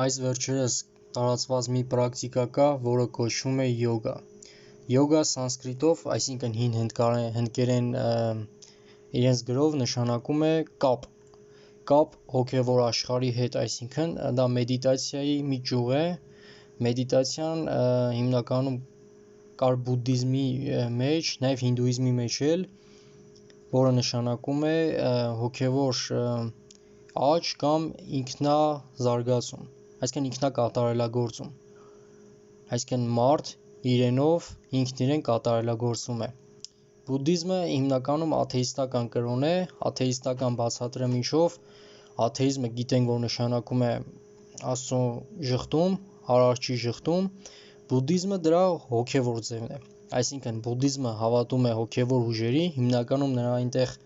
Այս վերջերս տարածված մի պրակտիկա կա, որը կոչվում է յոգա։ Յոգա սանսկրիտով, այսինքն հին հնդկերեն իրենց գրով նշանակում է կապ հոգևոր աշխարհի հետ, այսինքն դա մեդիտացիայի մի ճյուղ է։ Մեդիտացիան հիմնականում կար բուդդիզմի մեջ, նաև հինդուիզմի մեջ էլ, որը նշանակում է հոգևոր աճ կամ ինքնազարգացում, այսինքն ինքնակատարելագործում, այսինքն մարդ իրենով ինքն իրեն կատարելագործում է։ Բուդդիզմը հիմնականում աթեիստական կրոն է, աթեիստական բացատրմիչով, աթեիզմը գիտենք, որ նշանակում է Աստծո ժխտում, արարչի ժխտում, բուդդիզմը դրա հոգևոր ձևն է, այսինքն բուդդիզմը հավատում է հոգևոր ուժերի, հիմնականում նրա այնտեղ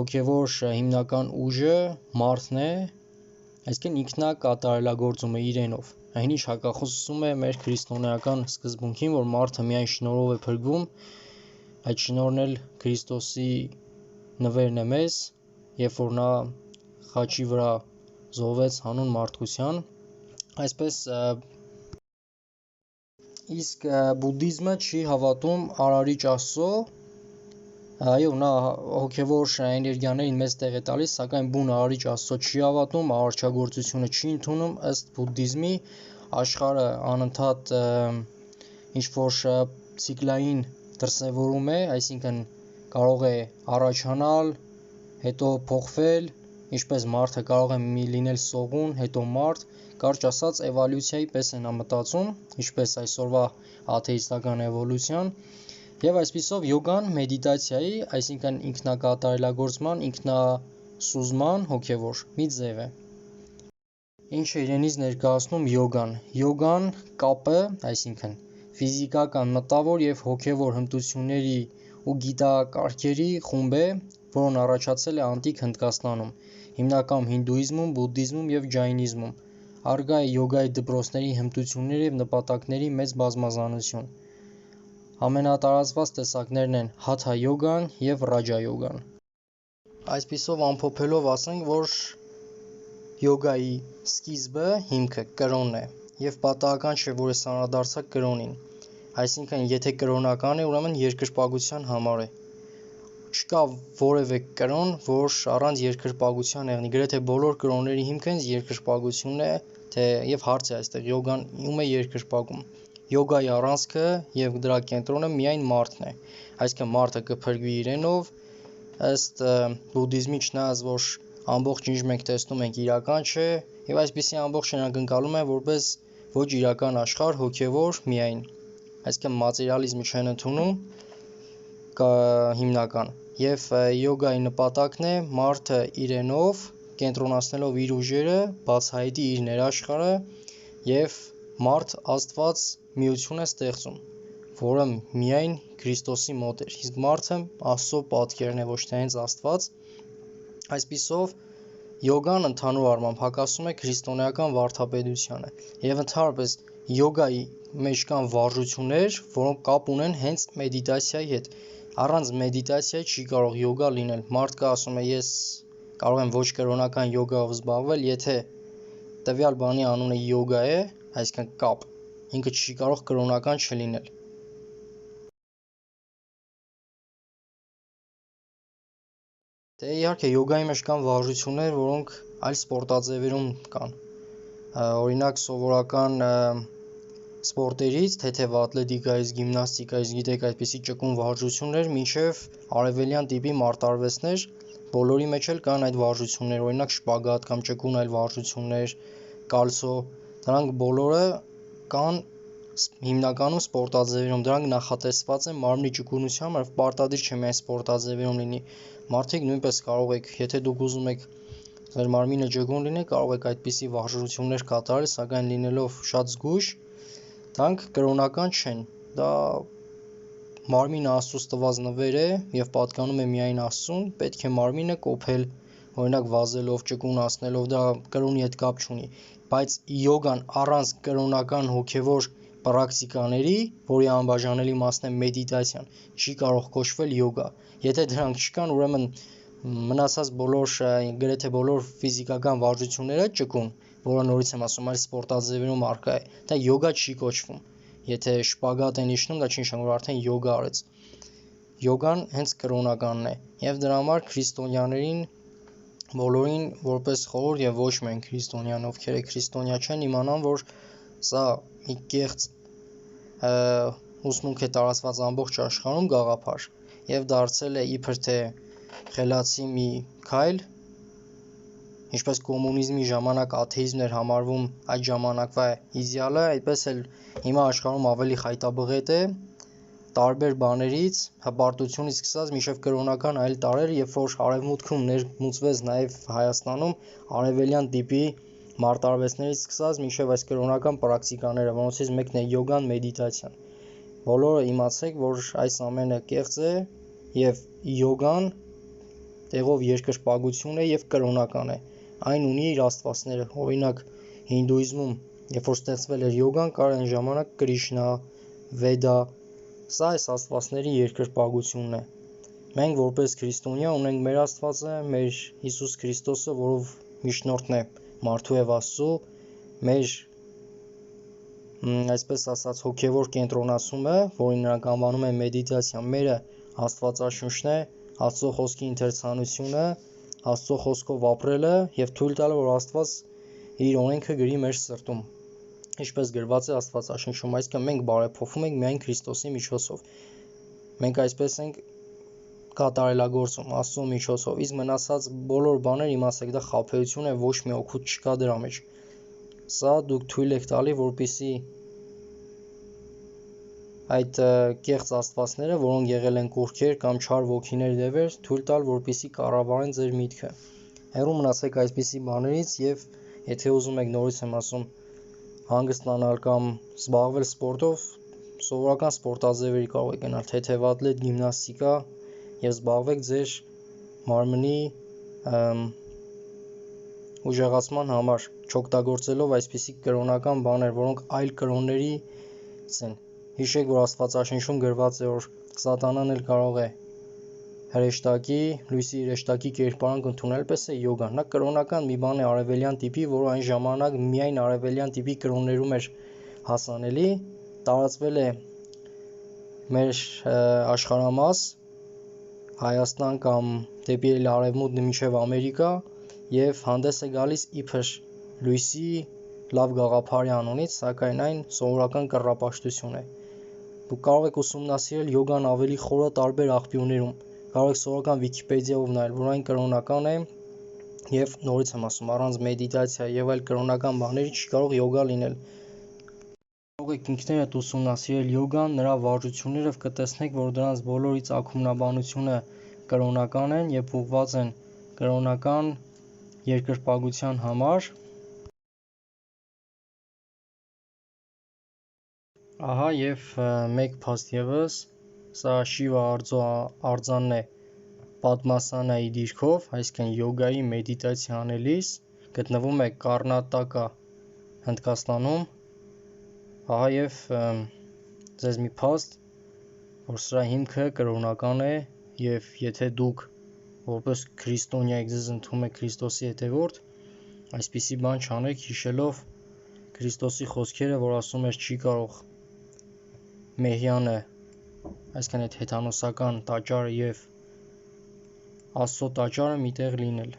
հոգևոր հիմնական ուժը մարդն է, այսինքն ինքնակատարելագործումը իրենով, այն ինչ հակախոսում է մեր քրիստոնեական սկզբունքին, որ մարդը միայն շնորհով է փրկվում, այդ շնորհն էլ Քրիստոսի նվերն է մեզ, երբ որ նա խաչի վրա զոհվեց հանուն մարդկության, այսպես իսկ բուդդիզմը չի հավատում արարիչ Աստծո, այո, նա հոգևոր էներգիաներին մեծ տեղ է տալիս, սակայն բուն արարիչ Աստծո չի հավատում, արարչագործությունը չի ընդունում, ըստ բուդդիզմի աշխարհը անընդհատ ինչ-որ ցիկլային դրսևորում է, այսինքն կարող է առաջանալ, հետո փոխվել, ինչպես մարդը կարող է լինել սողուն, հետո մարդ, կարճ ասած էվոլյուցիայի պես է նա մտածում, ինչպես այսօրվա աթեիստական էվոլյուցիան, եւ այսպիսով յոգան մեդիտացիայի, այսինքն ինքնակատարելագործման, ինքնասուզման հոգևոր մի ձև է։ Ինչ է իրենից ներկայացնում յոգան։ Յոգան կապը, այսինքն ֆիզիկական, մտավոր եւ հոգևոր հմտությունների ու գիտակարգերի խումբ է, որն առաջացել է անտիկ Հնդկաստանում, հիմնականում հինդուիզմում, բուդդիզմում եւ ջայնիզմում։ Առկա է յոգայի դպրոցների, հմտությունների եւ նպատակների մեծ բազմազանություն։ Ամենատարածված տեսակներն են հաթա յոգան եւ ռաջա յոգան։ Այսպիսով ամփոփելով ասենք, որ յոգայի սկիզբը, հիմքը կրոնն է եւ պատահական չէ, որ ես անդրադարձա կրոնին։ Այսինքն, եթե կրոնական է, ուրեմն երկրպագության համար է։ Չկա որևէ կրոն, որ առանց երկրպագության եղնի, գրեթե բոլոր կրոնների հիմքը երկրպագությունն է, թե եւ հարց է այստեղ յոգան ում է երկրպագում։ Յոգայի առանցքը եւ դրա կենտրոնը միայն մարդն է, այսինքն մարդը կփրկվի իրենով, ըստ բուդդիզմի, չնայած որ ամբողջ ինչ մենք տեսնում ենք իրական չէ, եւ այսպիսի ամբողջ անակնկալում է որպես ոչ իրական աշխարհ, հոգեվոր միայն, այսինքն մատերիալիզմը չեն ընդունում հիմնական, եւ յոգայի նպատակն է մարդը իրենով կենտրոնացնելով իր ուժերը, բացահայտի իր ներաշխարհը եւ մարդ Աստված միություն է ստեղծում, որը միայն Քրիստոսի մոտ էր, իսկ մարդը Աստծո պատկերն է, ոչ թե հենց Աստված։ Այսպիսով յոգան ընդհանուր առմամբ հակասում է քրիստոնեական վարդապետությանը եւ ընդհանրապես յոգայի մեջ կան վարժություններ, որոնք կապ ունեն հենց մեդիտացիայի հետ։ Առանց մեդիտացիայի չի կարող յոգա լինել։ Մարդը ասում է, ես կարող եմ ոչ կրոնական յոգայով զբաղվել, եթե տվյալ բանի անունը յոգա է, այսինքն կապ, ինքը չի կարող կրոնական չլինել։ Դե իհարկե յոգայի մեջ կան վարժություններ, որոնք այլ սպորտաձևերում կան։ Օրինակ սովորական սպորտերից, թեթև ատլետիկայից, գիմնաստիկայից, գիտեք, այդպիսի ճկուն վարժություններ, մինչև արևելյան տիպի մարտարվեստներ, բոլորի մեջ էլ կան այդ վարժություններ, օրինակ շպագատ կամ ճկուն այլ վարժություններ, կալցո, դրանք բոլորը կան հիմնականում սպորտաձևերում, դրանք նախատեսված են մարմնի ճկունության համար, պարտադիր չէ միայն սպորտաձևերում լինի։ Մարդիկ նույնպես կարող եք, եթե դուք ուզում եք ձեր մարմինը ճկուն լինի, կարող եք այդպիսի վարժություններ կատարել, սակայն լինելով շատ զգույշ, դրանք կրոնական չեն, դա մարմինը Աստծուց տված նվեր է եւ պատկանում է միայն Աստծուն, պետք է մարմինը կոփել, օրինակ վազելով, ճկունացնելով, դա կրոնի հետ կապ չունի, բայց յոգան առանց կրոնական հոգեվոր պրակտիկաների, որի անբաժանելի մասն է մեդիտացիան, չի կարող կոչվել յոգա։ Եթե դրանք չկան, ուրեմն մնացած բոլոր գրեթե բոլոր ֆիզիկական վարժությունները ճկուն, որը նորից եմ ասում, այլ սպորտաձևերում առկա է, դա յոգա չի կոչվում։ Եթե շպագատ են իջնում, դա չի նշանակում, որ արդեն յոգա արեց։ Յոգան հենց կրոնականն է, եւ դրա համար քրիստոնյաներին բոլորին որպես խորհուրդ եւ ոչ միայն քրիստոնյան, ովքեր քրիստոնյա չեն, իմանան, որ սա մի կեղծ ուսմունք է տարածված ամբողջ աշխարհում գաղափար եւ դարձել է իբր թե խելացի մի քայլ, ինչպես կոմունիզմի ժամանակ աթեիզմն էր համարվում այդ ժամանակվա իդեալը, այդպես էլ հիմա աշխարհում ավելի խայտաբղետ է տարբեր բաներից, հպարտությունից սկսած մինչև կրոնական այլ տարրեր, երբ որ արևմուտքում ներմուծվեց նաև Հայաստանում արևելյան տիպի մարտարվեստներից սկսած մինչև այս կրոնական պրակտիկաները, որոնցից մեկն է յոգան, մեդիտացիան։ Բոլորը իմացեք, որ այս ամենը կեղծ է եւ յոգան տեղով երկրպագություն է եւ կրոնական է։ Այն ունի իր աստվածները, օրինակ հինդուիզմում, երբ որ ստեղծվել էր յոգան, կար այն ժամանակ Կրիշնա, Վեդա, սա այս աստվածների երկրպագությունն է։ Մենք որպես քրիստոնյա ունենք մեր Աստվածը, մեր Հիսուս Քրիստոսը, որով միջնորդն է մարդու եւ Աստծո, մեր այսպես ասած հոգեվոր կենտրոնացումը, որին նրանք անվանում են մեդիտացիա, մերը Աստվածաշունչն է, Աստծո խոսքի ընթերցանությունը, Աստծո խոսքով ապրելը եւ թույլ տալը, որ Աստված իր օրենքը գրի մեր սրտում, ինչպես գրված է Աստվածաշնչում, այսինքն մենք բարեփոխվում ենք միայն Քրիստոսի միջոցով։ Մենք այսպես ենք կատարելագործում Աստծո միջոցով, իսկ մնացած բոլոր բաները իմացեք, դա խաբեություն է, ոչ մի օգուտ չկա դրա մեջ։ Սա դուք թույլ եք տալի, որպեսզի այդ կեղծ աստվածները, որոնք եղել են կուռքեր կամ չար ոգիներ դևեր, թույլ տալ, որպեսզի կառավարեն ձեր միտքը։ Հեռու մնացեք այսպիսի բաներից եւ եթե ուզում եք նորից եմ ասում հանգստանալ կամ զբաղվել սպորտով, սովորական սպորտաձևերի կարող եք գնալ, թեթևատլետ, գիմնաստիկա եւ զբաղվեք ձեր մարմնի ուժեղացման համար, չօգտագործելով այսպիսի կրոնական բաներ, որոնք այլ կրոններից են։ Հիշեք, որ Աստվածաշնչում գրված է, որ սատանան էլ կարող է հրեշտակի, լույսի հրեշտակի կերպարանք ընդունել, պես է յոգան։ Նա կրոնական մի բան է արևելյան տիպի, որը այն ժամանակ միայն արևելյան տիպի կրոններում էր հասանելի, տարածվել է մեր աշխարհամաս, Հայաստան կամ դեպի արևմուտք մինչև Ամերիկա եւ հանդես է գալիս իբր լույսի լավ գաղափարի անունից, սակայն այն սովորական կռապաշտություն է։ Դուք կարող եք ուսումնասիրել յոգան ավելի խորը տարբեր աղբյուրներում, կարող եք սովորական Վիկիպեդիայով նայել, որ այն կրոնական է եւ նորից եմ ասում, առանց մեդիտացիա եւ այլ կրոնական բաների չի կարող յոգա լինել։ Կարող եք ինքներդ ուսումնասիրել յոգան, նրա վարժությունները եւ կտեսնեք, որ դրանց բոլորի ծագումնաբանությունը կրոնական են եւ ուղղված են կրոնական երկրպագության համար։ Ահա եւ մեկ փաստ եւս, սա Շիվա արձանն է Պատմասանայի դիրքով, այսինքն յոգայի մեդիտացիա անելիս, գտնվում է Կարնատակա, Հնդկաստանում։ Ահա եւ ձեզ մի փաստ, որ սրա հիմքը կրոնական է եւ եթե դուք որպես քրիստոնյա եք ձեզ ընդունում եք Քրիստոսի հետևորդ, այսպիսի բան չանեք հիշելով Քրիստոսի խոսքերը, որ ասում էր չի կարող մեհյանը, այսինքն այդ հեթանոսական տաճարը եւ Աստծո տաճարը միտեղ լինել։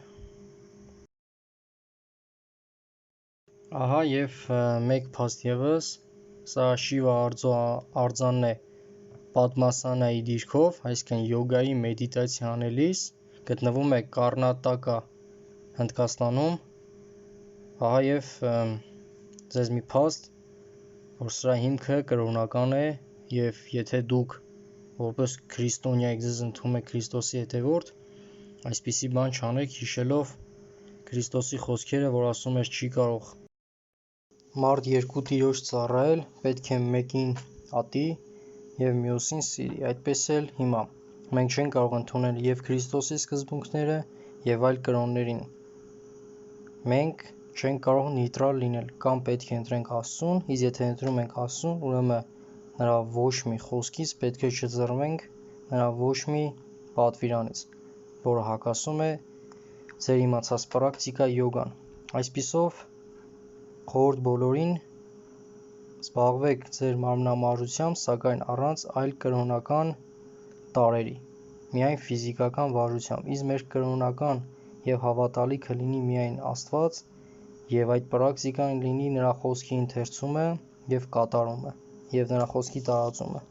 Ահա եւ մեկ փաստ եւս, սա Շիվա արձանն է Պատմասանայի դիրքով, այսինքն յոգայի մեդիտացիա անելիս, գտնվում է Կարնատակա, Հնդկաստանում։ Ահա եւ ձեզ մի փաստ, որ սրա հիմքը կրոնական է եւ եթե դուք որպես քրիստոնյա եք ձեզ ընդունում եք Քրիստոսի հետևորդ, այսպիսի բան չանեք հիշելով Քրիստոսի խոսքերը, որ ասում էր չի կարող մարդ երկու տիրոջ ծառայել, պետք է մեկին ատի եւ մյուսին սիրի, այդպես էլ հիմա մենք չենք կարող ընդունել եւ Քրիստոսի սկզբունքները եւ այլ կրոններին։ Մենք չենք կարող նեյտրալ լինել, կամ պետք է ընտրենք Աստծուն, իսկ եթե ընտրում ենք Աստծուն, ուրեմն նրա ոչ մի խոսքից պետք է չձեռնվենք, նրա ոչ մի պատվիրանից, որը հակասում է ձեր իմացած պրակտիկա յոգան։ Այսպիսով խորհուրդ բոլորին զբաղվեք ձեր մարմնամարզությամբ, սակայն առանց այլ կրոնական տարրերի, միայն ֆիզիկական վարժությամբ, իսկ մեր կրոնական և հավատալիքը լինի միայն Աստված, և այդ պրակտիկան լինի Նրա խոսքի ընթերցումը և կատարումը, և Նրա խոսքի տարածումը։